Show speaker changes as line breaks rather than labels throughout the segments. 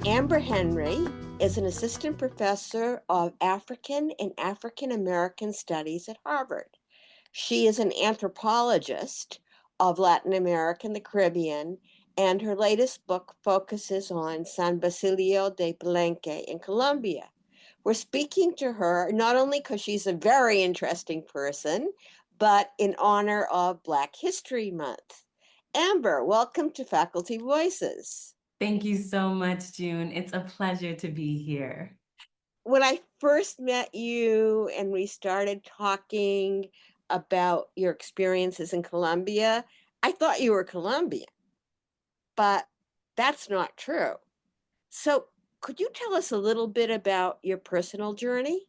Amber Henry is an assistant professor of African and African American studies at Harvard. She is an anthropologist of Latin America and the Caribbean, and her latest book focuses on San Basilio de Palenque in Colombia. We're speaking to her not only because she's a very interesting person, but in honor of Black History Month. Amber, welcome to Faculty Voices.
Thank you so much, June. It's a pleasure to be here.
When I first met you and we started talking about your experiences in Colombia, I thought you were Colombian, but that's not true. So, could you tell us a little bit about your personal journey?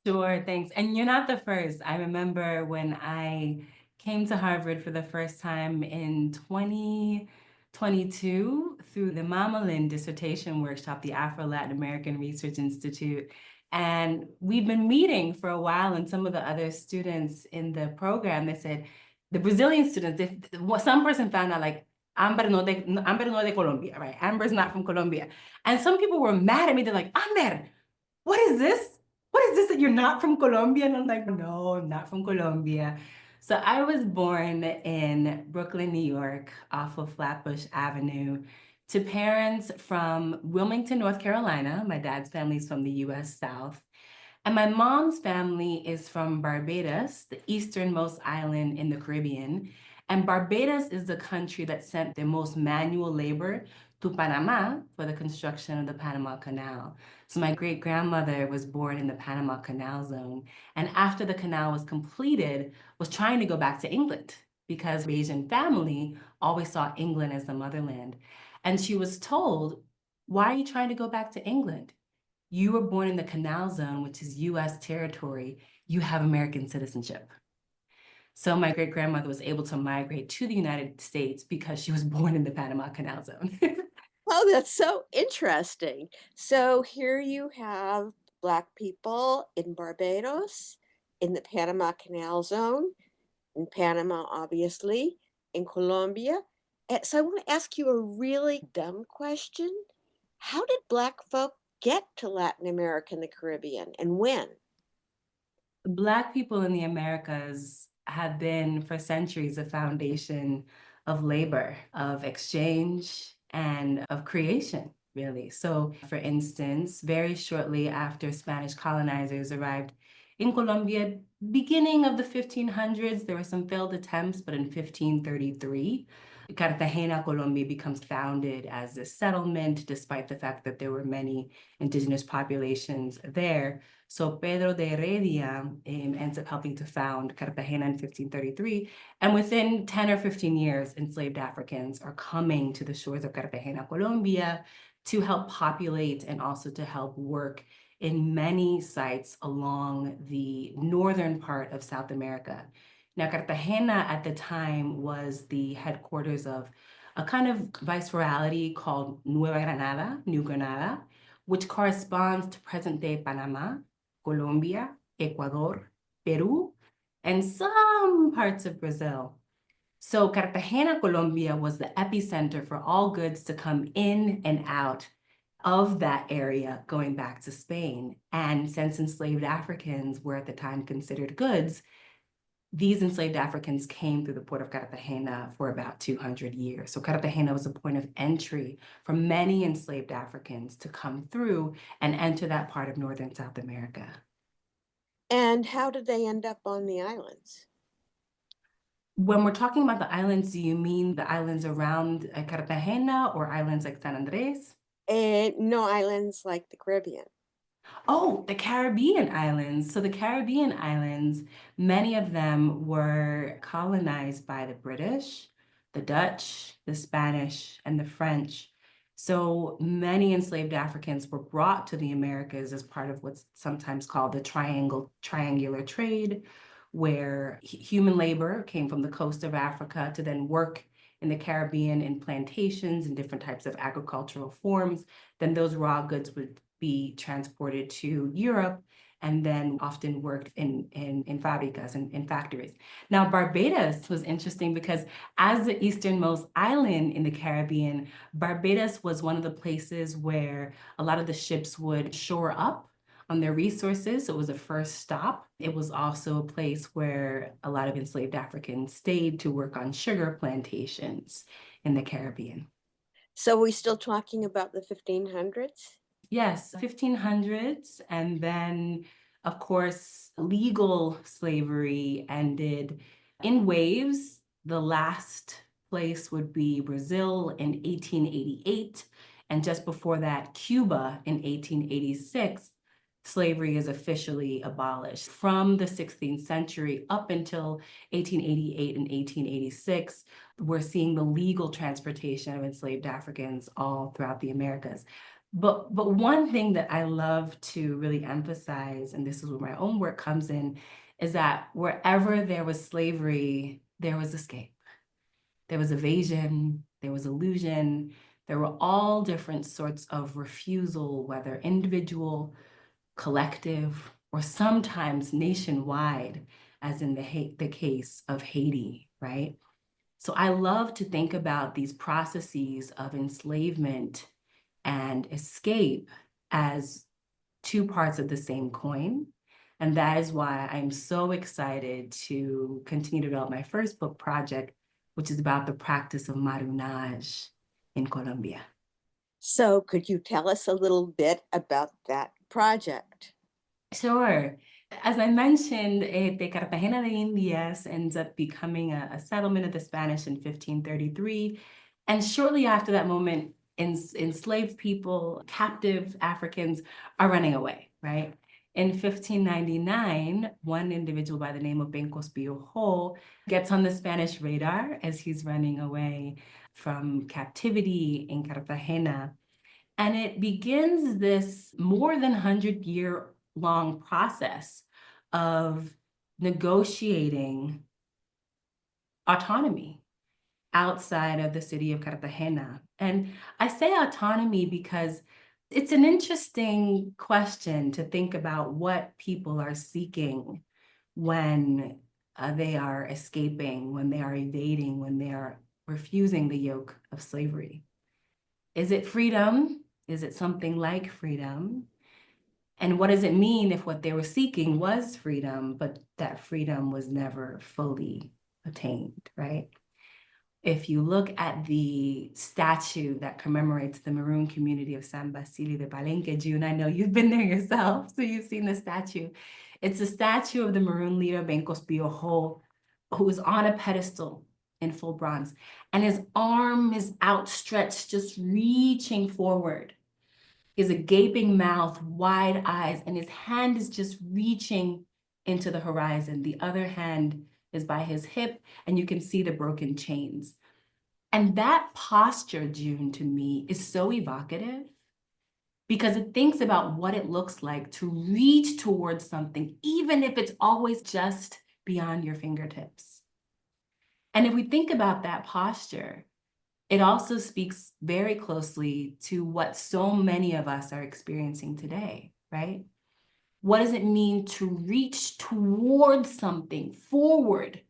Sure, thanks. And you're not the first. I remember when I came to Harvard for the first time in 2022 through the Mama Lynn dissertation workshop, the Afro-Latin American Research Institute. And we've been meeting for a while, and some of the other students in the program, they said, the Brazilian students, some person found out like, Amber no de Colombia, right? Amber's not from Colombia. And some people were mad at me. They're like, Amber, what is this? What is this that you're not from Colombia? And I'm like, no, I'm not from Colombia. So I was born in Brooklyn, New York, off of Flatbush Avenue, to parents from Wilmington, North Carolina. My dad's family's from the US South. And my mom's family is from Barbados, the easternmost island in the Caribbean. And Barbados is the country that sent the most manual labor to Panama for the construction of the Panama Canal. So my great grandmother was born in the Panama Canal Zone. And after the canal was completed, was trying to go back to England because Asian family always saw England as the motherland. And she was told, why are you trying to go back to England? You were born in the Canal Zone, which is US territory. You have American citizenship. So my great grandmother was able to migrate to the United States because she was born in the Panama Canal Zone.
Oh, that's so interesting. So, here you have Black people in Barbados, in the Panama Canal Zone, in Panama, obviously, in Colombia. So I want to ask you a really dumb question. How did Black folk get to Latin America and the Caribbean and when?
Black people in the Americas have been for centuries a foundation of labor, of exchange, and of creation, really. So, for instance, very shortly after Spanish colonizers arrived in Colombia, beginning of the 1500s, there were some failed attempts, but in 1533, Cartagena, Colombia becomes founded as a settlement, despite the fact that there were many indigenous populations there. So Pedro de Heredia ends up helping to found Cartagena in 1533. And within 10 or 15 years, enslaved Africans are coming to the shores of Cartagena, Colombia, to help populate and also to help work in many sites along the northern part of South America. Now, Cartagena at the time was the headquarters of a kind of viceroyalty called Nueva Granada, New Granada, which corresponds to present-day Panama, Colombia, Ecuador, Peru, and some parts of Brazil. So Cartagena, Colombia was the epicenter for all goods to come in and out of that area going back to Spain. And since enslaved Africans were at the time considered goods, these enslaved Africans came through the port of Cartagena for about 200 years. So Cartagena was a point of entry for many enslaved Africans to come through and enter that part of northern South America.
And how did they end up on the islands?
When we're talking about the islands, do you mean the islands around Cartagena or islands like San Andres?
And no islands like the Caribbean.
Oh, the Caribbean islands. So the Caribbean islands, many of them were colonized by the British, the Dutch, the Spanish, and the French. So many enslaved Africans were brought to the Americas as part of what's sometimes called the triangular trade, where human labor came from the coast of Africa to then work in the Caribbean in plantations and different types of agricultural forms. Then those raw goods would be transported to Europe, and then often worked in fabricas and in factories. Now, Barbados was interesting because as the easternmost island in the Caribbean, Barbados was one of the places where a lot of the ships would shore up on their resources. So it was a first stop. It was also a place where a lot of enslaved Africans stayed to work on sugar plantations in the Caribbean.
So we still talking about the 1500s?
Yes, 1500s. And then, of course, legal slavery ended in waves. The last place would be Brazil in 1888. And just before that, Cuba in 1886. Slavery is officially abolished. From the 16th century up until 1888 and 1886, we're seeing the legal transportation of enslaved Africans all throughout the Americas. But one thing that I love to really emphasize, and this is where my own work comes in, is that wherever there was slavery, there was escape. There was evasion, there was illusion, there were all different sorts of refusal, whether individual, collective, or sometimes nationwide, as in the case of Haiti, right? So I love to think about these processes of enslavement and escape as two parts of the same coin. And that is why I'm so excited to continue to develop my first book project, which is about the practice of marronage in Colombia.
So could you tell us a little bit about that project?
Sure. As I mentioned, the Cartagena de Indias ends up becoming a settlement of the Spanish in 1533. And shortly after that moment, enslaved people, captive Africans, are running away, right? In 1599, one individual by the name of Bencos Piojo gets on the Spanish radar as he's running away from captivity in Cartagena. And it begins this more than 100-year long process of negotiating autonomy outside of the city of Cartagena. And I say autonomy because it's an interesting question to think about what people are seeking when they are escaping, when they are evading, when they are refusing the yoke of slavery. Is it freedom? Is it something like freedom? And what does it mean if what they were seeking was freedom, but that freedom was never fully attained, right? If you look at the statue that commemorates the Maroon community of San Basilo de Palenque, June, I know you've been there yourself, so you've seen the statue. It's a statue of the Maroon leader, Bencos Piojo, who is on a pedestal in full bronze, and his arm is outstretched, just reaching forward. He has a gaping mouth, wide eyes, and his hand is just reaching into the horizon. The other hand is by his hip, and you can see the broken chains. And that posture, June, to me is so evocative because it thinks about what it looks like to reach towards something, even if it's always just beyond your fingertips. And if we think about that posture, it also speaks very closely to what so many of us are experiencing today, right? What does it mean to reach towards something, forward,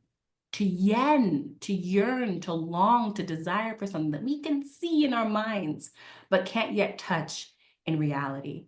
to yearn, to long, to desire for something that we can see in our minds, but can't yet touch in reality?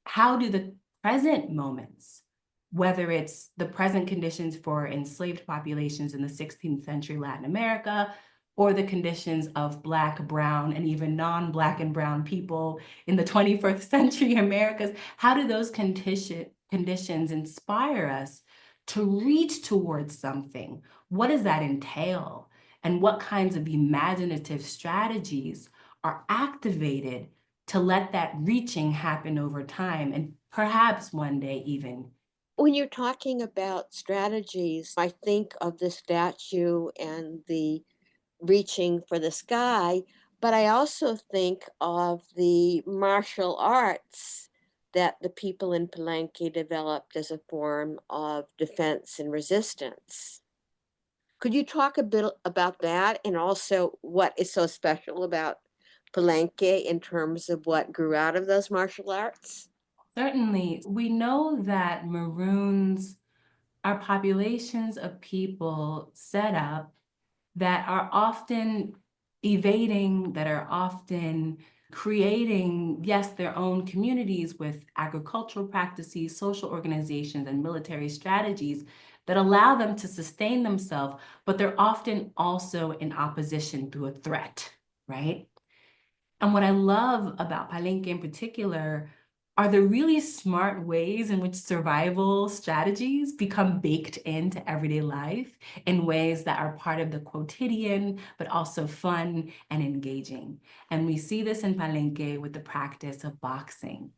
How do the present moments, whether it's the present conditions for enslaved populations in the 16th century Latin America, or the conditions of Black, Brown, and even non-Black and Brown people in the 21st century Americas, how do those conditions inspire us to reach towards something? What does that entail? And what kinds of imaginative strategies are activated to let that reaching happen over time and perhaps one day even?
When you're talking about strategies, I think of the statue and the reaching for the sky, but I also think of the martial arts that the people in Palenque developed as a form of defense and resistance. Could you talk a bit about that and also what is so special about Palenque in terms of what grew out of those martial arts?
Certainly, we know that Maroons are populations of people set up that are often evading, that are often creating, yes, their own communities with agricultural practices, social organizations, and military strategies that allow them to sustain themselves, but they're often also in opposition to a threat, right? And what I love about Palenque in particular are the really smart ways in which survival strategies become baked into everyday life in ways that are part of the quotidian, but also fun and engaging. And we see this in Palenque with the practice of boxing.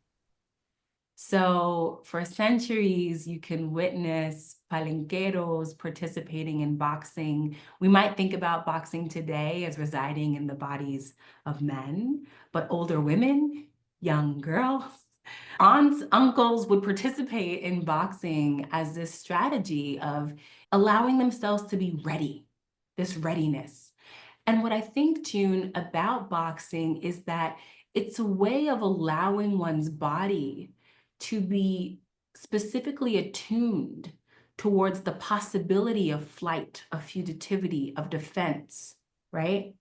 So for centuries, you can witness palenqueros participating in boxing. We might think about boxing today as residing in the bodies of men, but older women, young girls, aunts, uncles would participate in boxing as this strategy of allowing themselves to be ready, this readiness. And what I think, June, about boxing is that it's a way of allowing one's body to be specifically attuned towards the possibility of flight, of fugitivity, of defense, right?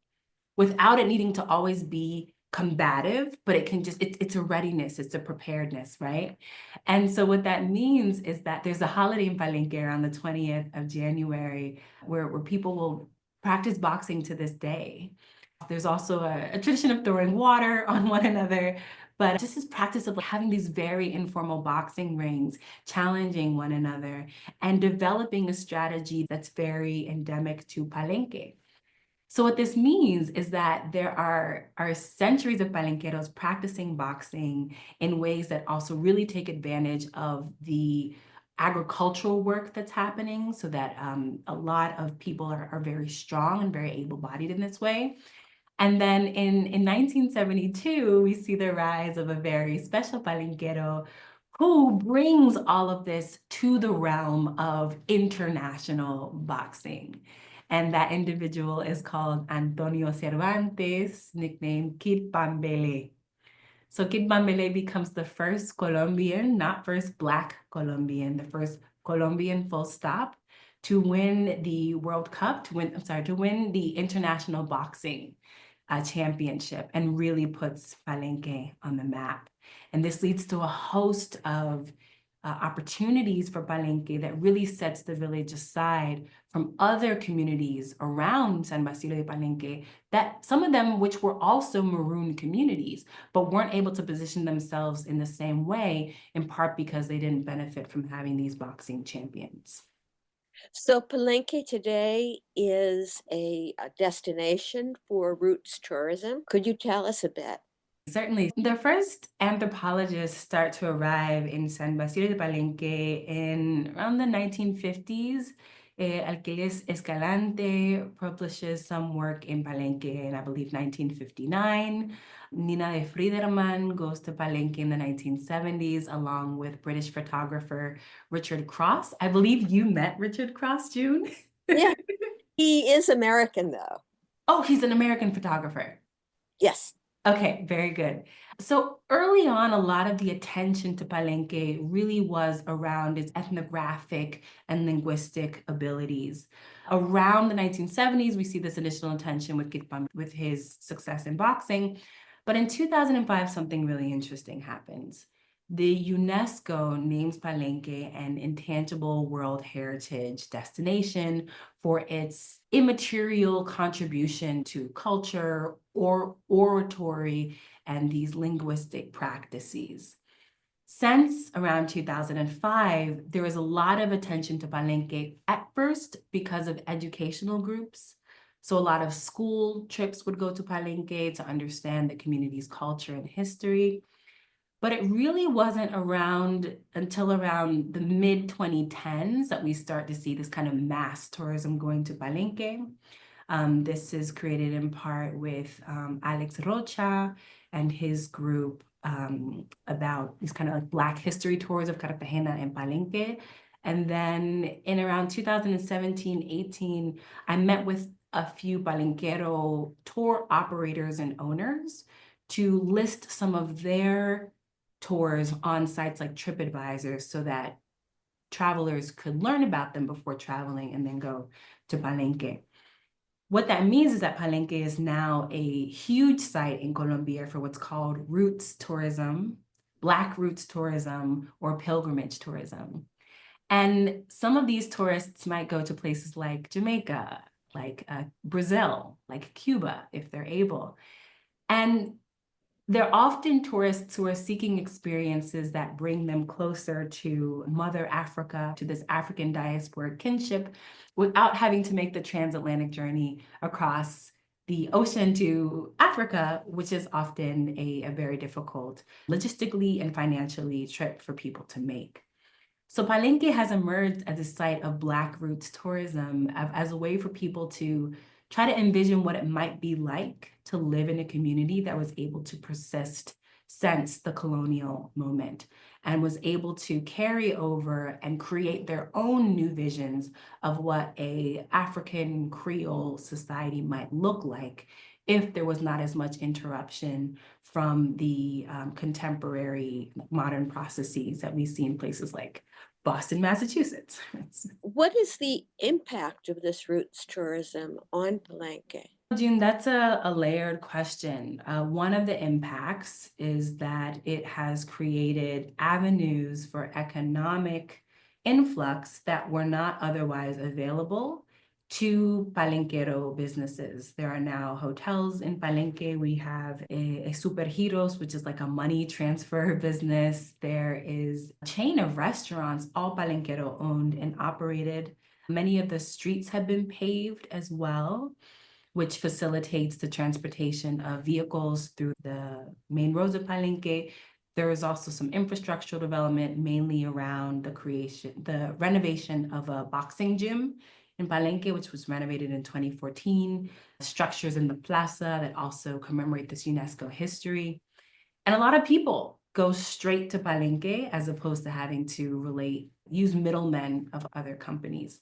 Without it needing to always be combative, but it can just, it's a readiness, it's a preparedness, right? And so what that means is that there's a holiday in Palenque on the 20th of January where people will practice boxing to this day. There's also a tradition of throwing water on one another, but just this practice of having these very informal boxing rings, challenging one another, and developing a strategy that's very endemic to Palenque. So what this means is that there are centuries of palenqueros practicing boxing in ways that also really take advantage of the agricultural work that's happening so that a lot of people are very strong and very able-bodied in this way. And then in 1972, we see the rise of a very special palenquero who brings all of this to the realm of international boxing. And that individual is called Antonio Cervantes, nicknamed Kid Pambele. So Kid Pambele becomes the first Colombian, not first Black Colombian, the first Colombian full stop to win the World Cup, to win the international boxing championship and really puts Palenque on the map. And this leads to a host of opportunities for Palenque that really sets the village aside from other communities around San Basilo de Palenque, that some of them which were also Maroon communities, but weren't able to position themselves in the same way, in part because they didn't benefit from having these boxing champions.
So Palenque today is a destination for roots tourism. Could you tell us a bit?
Certainly. The first anthropologists start to arrive in San Basilo de Palenque in around the 1950s. Alqueles Escalante publishes some work in Palenque in, I believe, 1959. Nina de Friederman goes to Palenque in the 1970s, along with British photographer Richard Cross. I believe you met Richard Cross, June.
Yeah, he is American, though.
Oh, he's an American photographer.
Yes.
Okay, very good. So early on, a lot of the attention to Palenque really was around its ethnographic and linguistic abilities. Around the 1970s, we see this initial attention with Kitpam with his success in boxing. But in 2005, something really interesting happens. The UNESCO names Palenque an intangible World Heritage destination for its immaterial contribution to culture or oratory and these linguistic practices. Since around 2005, there was a lot of attention to Palenque at first because of educational groups. So a lot of school trips would go to Palenque to understand the community's culture and history. But it really wasn't around until around the mid 2010s that we start to see this kind of mass tourism going to Palenque. This is created in part with Alex Rocha and his group about these kind of like Black history tours of Cartagena and Palenque. And then in around 2017, 18, I met with a few Palenquero tour operators and owners to list some of their tours on sites like TripAdvisor so that travelers could learn about them before traveling and then go to Palenque. What that means is that Palenque is now a huge site in Colombia for what's called roots tourism, Black roots tourism, or pilgrimage tourism. And some of these tourists might go to places like Jamaica, like Brazil, like Cuba, if they're able. And they're often tourists who are seeking experiences that bring them closer to Mother Africa, to this African diasporic kinship, without having to make the transatlantic journey across the ocean to Africa, which is often a very difficult logistically and financially trip for people to make. So Palenque has emerged as a site of Black roots tourism as a way for people to try to envision what it might be like to live in a community that was able to persist since the colonial moment and was able to carry over and create their own new visions of what a African Creole society might look like if there was not as much interruption from the contemporary modern processes that we see in places like Boston, Massachusetts.
What is the impact of this roots tourism on Palenque?
June, that's a layered question. One of the impacts is that it has created avenues for economic influx that were not otherwise available to Palenquero businesses. There are now hotels in Palenque. We have a Supergiros, which is like a money transfer business. There is a chain of restaurants, all Palenquero owned and operated. Many of the streets have been paved as well, which facilitates the transportation of vehicles through the main roads of Palenque. There is also some infrastructural development, mainly around the renovation of a boxing gym in Palenque, which was renovated in 2014, structures in the plaza that also commemorate this UNESCO history. And a lot of people go straight to Palenque as opposed to having to use middlemen of other companies.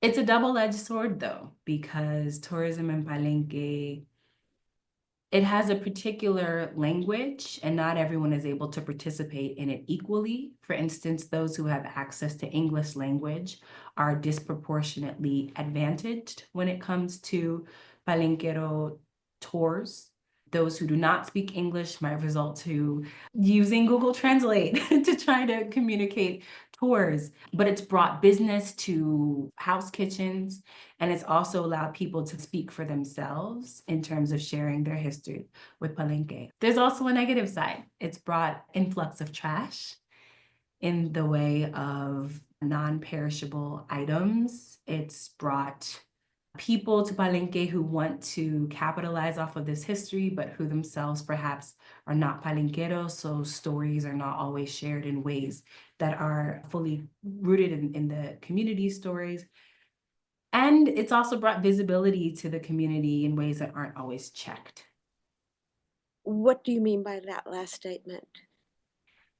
It's a double-edged sword, though, because tourism in Palenque, it has a particular language, and not everyone is able to participate in it equally. For instance, those who have access to English language are disproportionately advantaged when it comes to Palenquero tours. Those who do not speak English might resort to using Google Translate to try to communicate tours. But it's brought business to house kitchens, and it's also allowed people to speak for themselves in terms of sharing their history with Palenque. There's also a negative side. It's brought influx of trash in the way of non-perishable items. It's brought people to Palenque who want to capitalize off of this history, but who themselves perhaps are not Palenqueros, so stories are not always shared in ways that are fully rooted in the community stories. And it's also brought visibility to the community in ways that aren't always checked.
What do you mean by that last statement?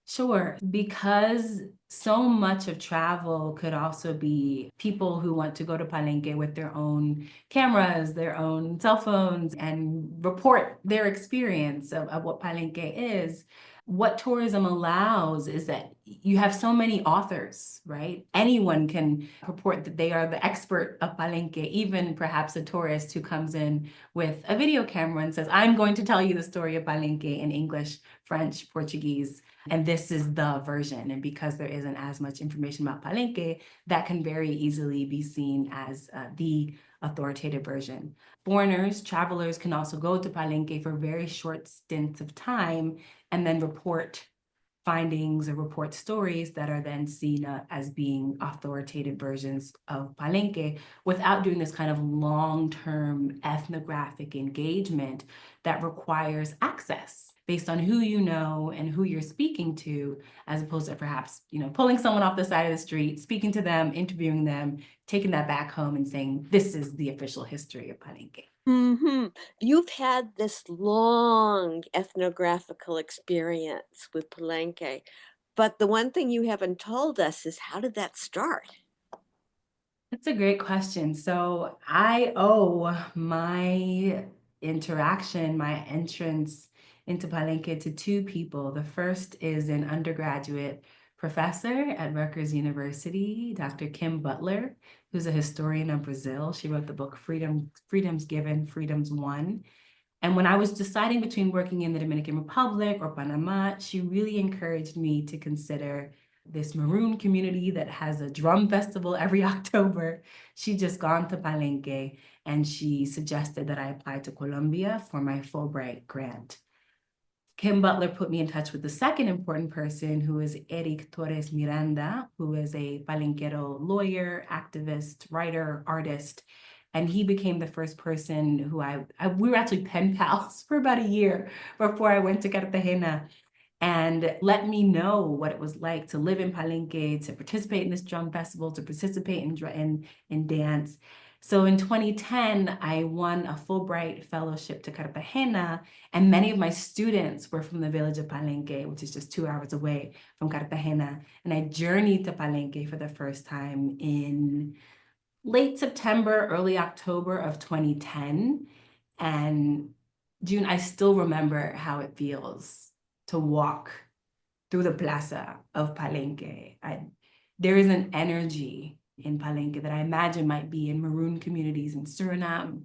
Sure, because so much of travel could also be people who want to go to Palenque with their own cameras, their own cell phones, and report their experience of what Palenque is. What tourism allows is that you have so many authors, right? Anyone can purport that they are the expert of Palenque, even perhaps a tourist who comes in with a video camera and says, I'm going to tell you the story of Palenque in English, French, Portuguese, and this is the version. And because there isn't as much information about Palenque, that can very easily be seen as the authoritative version. Foreigners, travelers can also go to Palenque for very short stints of time and then report findings or report stories that are then seen as being authoritative versions of Palenque without doing this kind of long-term ethnographic engagement that requires access based on who you know and who you're speaking to, as opposed to perhaps, pulling someone off the side of the street, speaking to them, interviewing them, taking that back home and saying, this is the official history of Palenque.
You've had this long ethnographical experience with Palenque, but the one thing you haven't told us is how did that start?
That's a great question. So I owe my interaction, my entrance into Palenque to two people. The first is an undergraduate professor at Rutgers University, Dr. Kim Butler, who's a historian of Brazil. She wrote the book Freedoms Given, Freedoms Won. And when I was deciding between working in the Dominican Republic or Panama, she really encouraged me to consider this maroon community that has a drum festival every October. She'd just gone to Palenque and she suggested that I apply to Colombia for my Fulbright grant. Kim Butler put me in touch with the second important person, who is Eric Torres Miranda, who is a Palenquero lawyer, activist, writer, artist. And he became the first person who we were actually pen pals for about a year before I went to Cartagena, and let me know what it was like to live in Palenque, to participate in this drum festival, to participate in dance. So in 2010, I won a Fulbright fellowship to Cartagena, and many of my students were from the village of Palenque, which is just 2 hours away from Cartagena. And I journeyed to Palenque for the first time in late September, early October of 2010. And June, I still remember how it feels to walk through the plaza of Palenque. There is an energy in Palenque that I imagine might be in maroon communities in Suriname,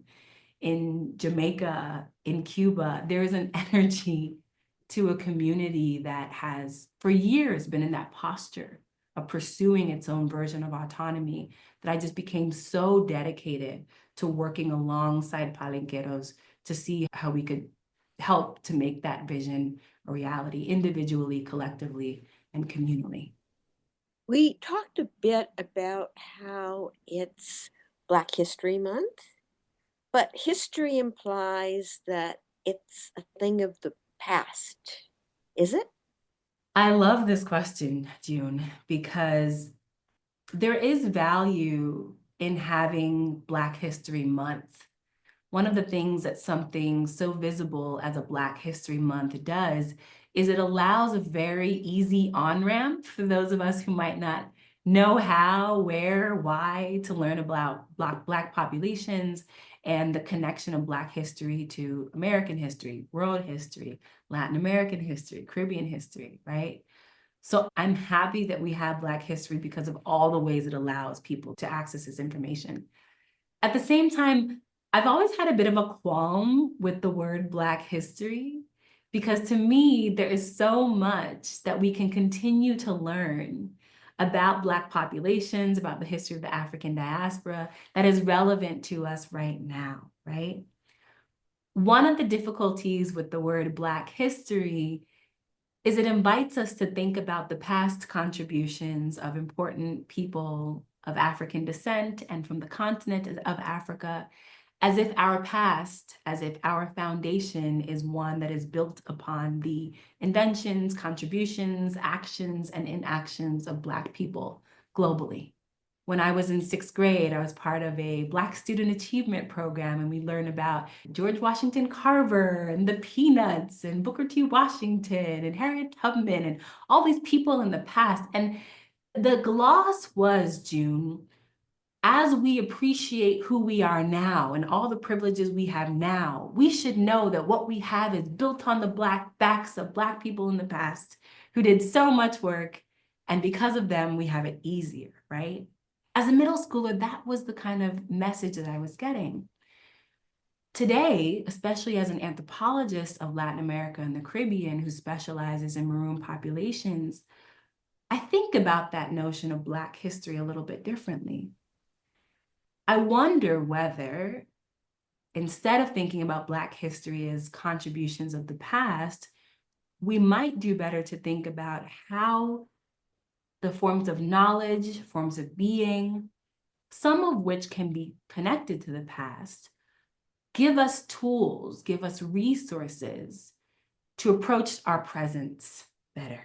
in Jamaica, in Cuba. There is an energy to a community that has for years been in that posture of pursuing its own version of autonomy, that I just became so dedicated to working alongside Palenqueros to see how we could help to make that vision a reality, individually, collectively, and communally.
We talked a bit about how it's Black History Month, but history implies that it's a thing of the past. Is it?
I love this question, June, because there is value in having Black History Month. One of the things that something so visible as a Black History Month does is it allows a very easy on-ramp for those of us who might not know how, where, why to learn about Black populations and the connection of Black history to American history, world history, Latin American history, Caribbean history, right? So I'm happy that we have Black history because of all the ways it allows people to access this information. At the same time, I've always had a bit of a qualm with the word Black history, because to me, there is so much that we can continue to learn about Black populations, about the history of the African diaspora that is relevant to us right now, right? One of the difficulties with the word Black history is it invites us to think about the past contributions of important people of African descent and from the continent of Africa, as if our past, as if our foundation is one that is built upon the inventions, contributions, actions, and inactions of Black people globally. When I was in 6th grade, I was part of a Black Student Achievement Program, and we learned about George Washington Carver and the Peanuts and Booker T. Washington and Harriet Tubman and all these people in the past. And the gloss was, June, as we appreciate who we are now and all the privileges we have now, we should know that what we have is built on the Black backs of Black people in the past who did so much work. And because of them, we have it easier, right? As a middle schooler, that was the kind of message that I was getting. Today, especially as an anthropologist of Latin America and the Caribbean who specializes in maroon populations, I think about that notion of Black history a little bit differently. I wonder whether, instead of thinking about Black history as contributions of the past, we might do better to think about how the forms of knowledge, forms of being, some of which can be connected to the past, give us tools, give us resources to approach our presence better.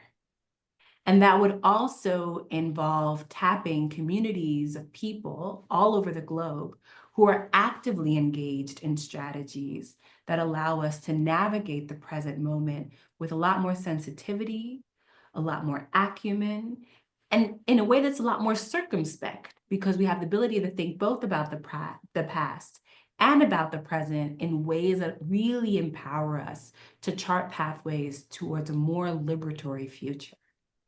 And that would also involve tapping communities of people all over the globe who are actively engaged in strategies that allow us to navigate the present moment with a lot more sensitivity, a lot more acumen, and in a way that's a lot more circumspect, because we have the ability to think both about the past and about the present in ways that really empower us to chart pathways towards a more liberatory future.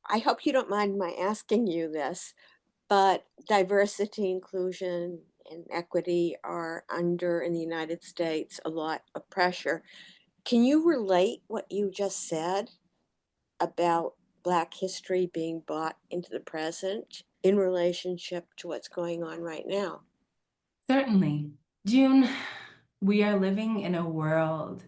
I hope you don't mind my asking you this, but diversity, inclusion, and equity are under, in the United States, a lot of pressure. Can you relate what you just said about Black history being brought into the present in relationship to what's going on right now?
Certainly. June, we are living in a world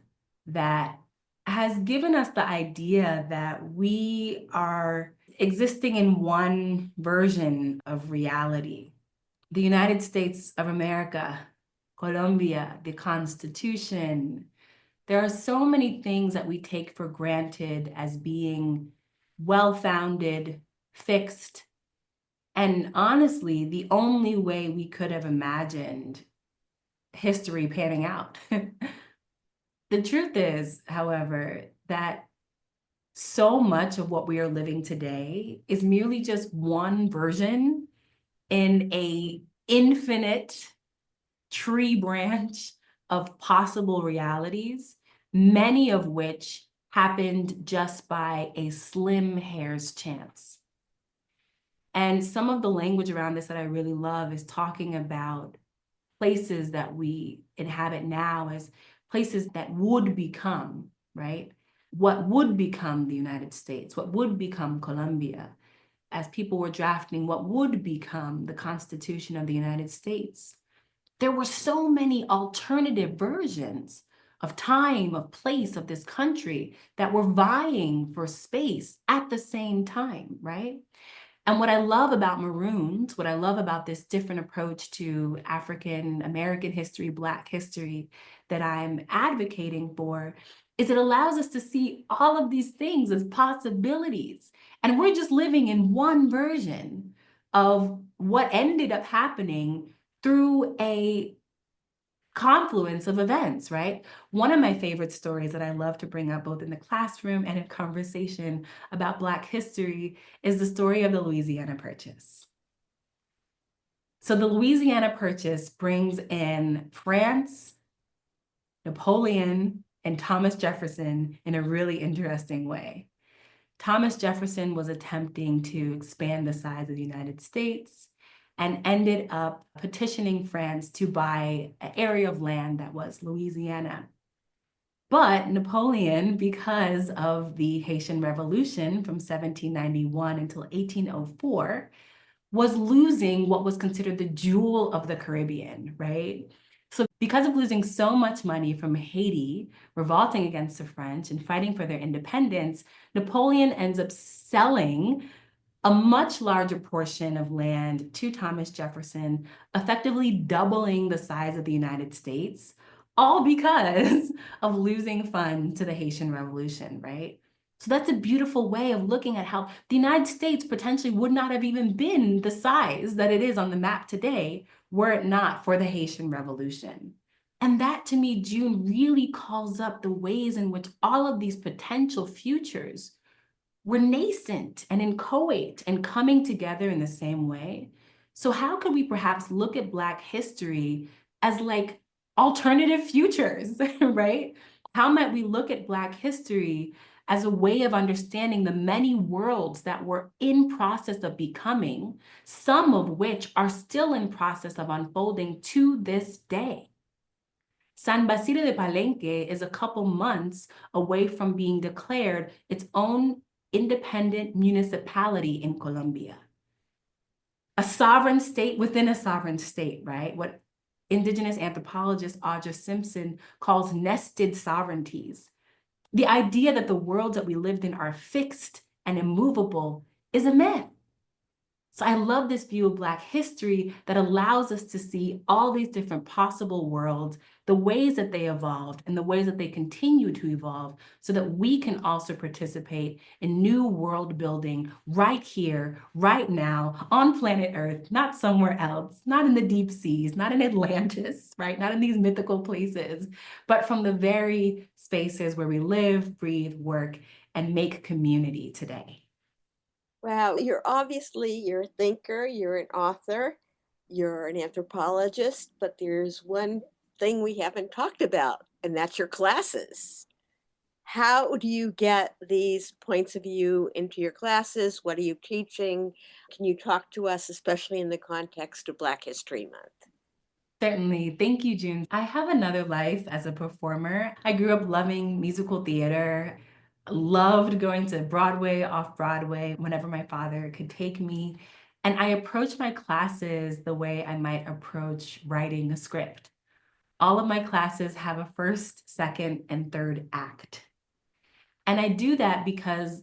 that has given us the idea that we are existing in one version of reality. The United States of America, Colombia, the Constitution. There are so many things that we take for granted as being well-founded, fixed, and honestly, the only way we could have imagined history panning out. The truth is, however, that so much of what we are living today is merely just one version in a infinite tree branch of possible realities, many of which happened just by a slim hair's chance. And some of the language around this that I really love is talking about places that we inhabit now as places that would become, right? What would become the United States, what would become Colombia, as people were drafting what would become the Constitution of the United States. There were so many alternative versions of time, of place, of this country that were vying for space at the same time, right? And what I love about Maroons, what I love about this different approach to African American history, Black history that I'm advocating for, is it allows us to see all of these things as possibilities. And we're just living in one version of what ended up happening through a confluence of events, right? One of my favorite stories that I love to bring up both in the classroom and in conversation about Black history is the story of the Louisiana Purchase. So the Louisiana Purchase brings in France, Napoleon, and Thomas Jefferson in a really interesting way. Thomas Jefferson was attempting to expand the size of the United States and ended up petitioning France to buy an area of land that was Louisiana. But Napoleon, because of the Haitian Revolution from 1791 until 1804, was losing what was considered the jewel of the Caribbean, right? So because of losing so much money from Haiti, revolting against the French and fighting for their independence, Napoleon ends up selling a much larger portion of land to Thomas Jefferson, effectively doubling the size of the United States, all because of losing funds to the Haitian Revolution, right? So that's a beautiful way of looking at how the United States potentially would not have even been the size that it is on the map today were it not for the Haitian Revolution. And that to me, June, really calls up the ways in which all of these potential futures were nascent and inchoate and coming together in the same way. So how could we perhaps look at Black history as like alternative futures, right? How might we look at Black history as a way of understanding the many worlds that were in process of becoming, some of which are still in process of unfolding to this day? San Basilo de Palenque is a couple months away from being declared its own independent municipality in Colombia. A sovereign state within a sovereign state, right? What indigenous anthropologist Audra Simpson calls nested sovereignties. The idea that the worlds that we lived in are fixed and immovable is a myth. So I love this view of Black history that allows us to see all these different possible worlds, the ways that they evolved and the ways that they continue to evolve so that we can also participate in new world building right here, right now, on planet Earth, not somewhere else, not in the deep seas, not in Atlantis, right? Not in these mythical places, but from the very spaces where we live, breathe, work, and make community today.
Wow, you're a thinker, you're an author, you're an anthropologist, but there's one thing we haven't talked about, and that's your classes. How do you get these points of view into your classes? What are you teaching? Can you talk to us, especially in the context of Black History Month?
Certainly. Thank you, June. I have another life as a performer. I grew up loving musical theater, loved going to Broadway, off Broadway, whenever my father could take me. And I approach my classes the way I might approach writing a script. All of my classes have a first, second, and third act. And I do that because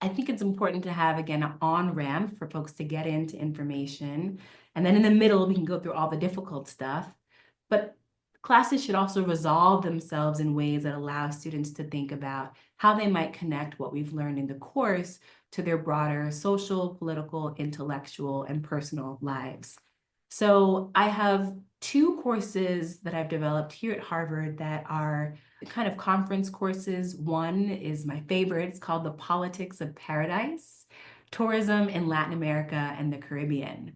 I think it's important to have, again, an on-ramp for folks to get into information. And then in the middle, we can go through all the difficult stuff. But classes should also resolve themselves in ways that allow students to think about how they might connect what we've learned in the course to their broader social, political, intellectual, and personal lives. So I have two courses that I've developed here at Harvard that are kind of conference courses. One is my favorite. It's called The Politics of Paradise, Tourism in Latin America and the Caribbean.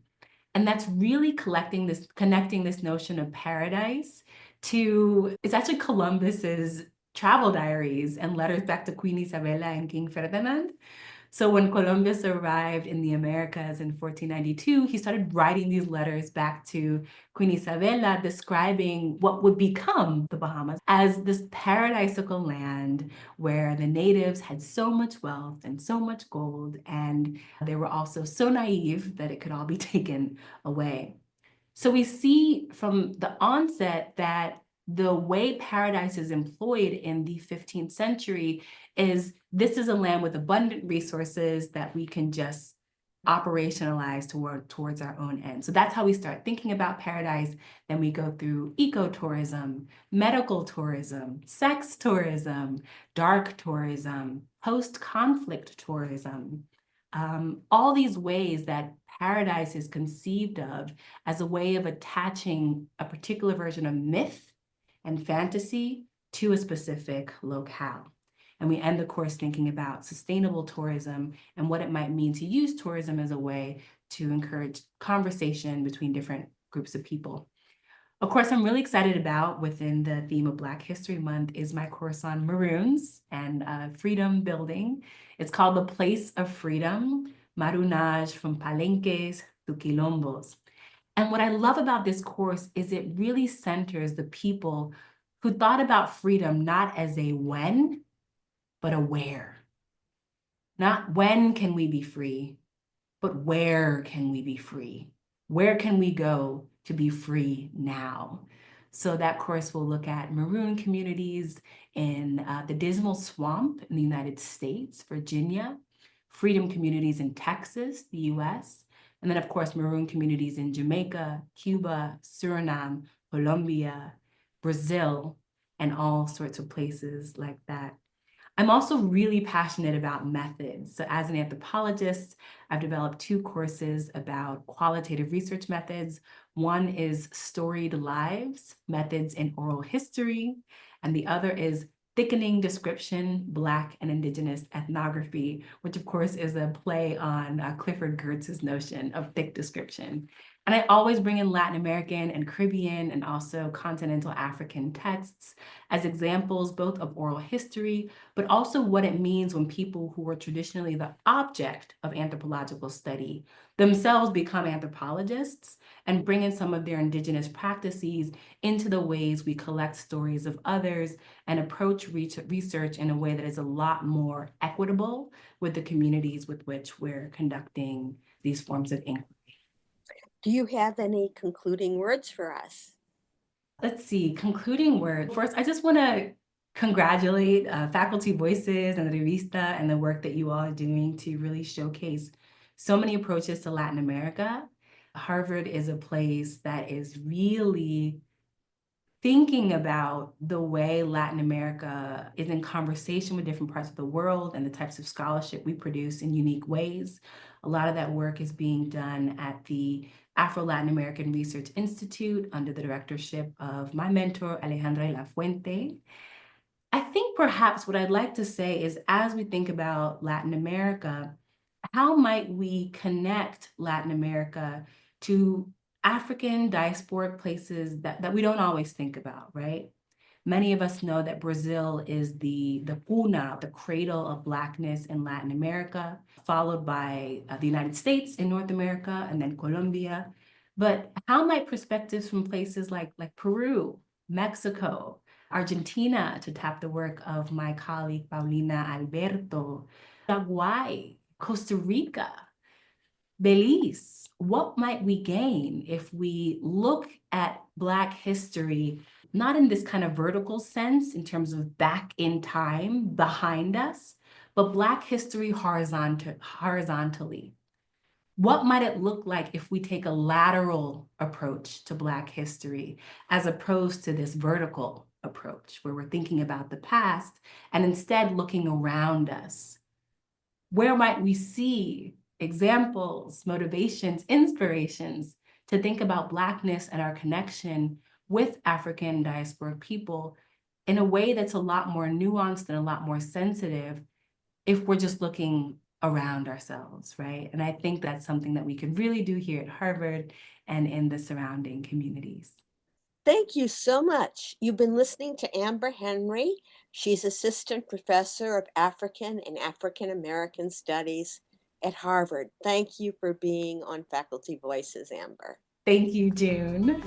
And that's really connecting this notion of paradise to, it's actually Columbus's travel diaries and letters back to Queen Isabella and King Ferdinand. So when Columbus arrived in the Americas in 1492, he started writing these letters back to Queen Isabella describing what would become the Bahamas as this paradisical land where the natives had so much wealth and so much gold, and they were also so naive that it could all be taken away. So we see from the onset that the way paradise is employed in the 15th century is this is a land with abundant resources that we can just operationalize towards our own end. So that's how we start thinking about paradise. Then we go through ecotourism, medical tourism, sex tourism, dark tourism, post-conflict tourism, all these ways that paradise is conceived of as a way of attaching a particular version of myth and fantasy to a specific locale. And we end the course thinking about sustainable tourism and what it might mean to use tourism as a way to encourage conversation between different groups of people. A course I'm really excited about within the theme of Black History Month is my course on Maroons and freedom building. It's called The Place of Freedom, Marunage from Palenques to Quilombos. And what I love about this course is it really centers the people who thought about freedom not as a when, but a where. Not when can we be free, but where can we be free? Where can we go to be free now? So that course will look at maroon communities in the Dismal Swamp in the United States, Virginia, freedom communities in Texas, the US, and then of course maroon communities in Jamaica, Cuba, Suriname, Colombia, Brazil, and all sorts of places like that. I'm also really passionate about methods. So as an anthropologist, I've developed two courses about qualitative research methods. One is Storied Lives, Methods in Oral History, and the other is Thickening Description, Black and Indigenous Ethnography, which of course is a play on Clifford Geertz's notion of thick description. And I always bring in Latin American and Caribbean and also continental African texts as examples both of oral history, but also what it means when people who were traditionally the object of anthropological study themselves become anthropologists and bring in some of their indigenous practices into the ways we collect stories of others and approach research in a way that is a lot more equitable with the communities with which we're conducting these forms of inquiry.
Do you have any concluding words for us?
Let's see, concluding word. First, I just want to congratulate Faculty Voices and the Revista and the work that you all are doing to really showcase so many approaches to Latin America. Harvard is a place that is really thinking about the way Latin America is in conversation with different parts of the world and the types of scholarship we produce in unique ways. A lot of that work is being done at the Afro-Latin American Research Institute under the directorship of my mentor, Alejandra La Fuente. I think perhaps what I'd like to say is as we think about Latin America, how might we connect Latin America to African diasporic places that we don't always think about, right? Many of us know that Brazil is the cuna, the cradle of Blackness in Latin America, followed by the United States in North America, and then Colombia. But how might perspectives from places like Peru, Mexico, Argentina, to tap the work of my colleague Paulina Alberto, Uruguay, Costa Rica, Belize, what might we gain if we look at Black history, not in this kind of vertical sense, in terms of back in time behind us, but Black history horizontally? What might it look like if we take a lateral approach to Black history as opposed to this vertical approach where we're thinking about the past and instead looking around us? Where might we see examples, motivations, inspirations to think about Blackness and our connection with African diasporic people in a way that's a lot more nuanced and a lot more sensitive if we're just looking around ourselves, right? And I think that's something that we could really do here at Harvard and in the surrounding communities.
Thank you so much. You've been listening to Amber Henry. She's assistant professor of African and African American Studies at Harvard. Thank you for being on Faculty Voices, Amber.
Thank you, June.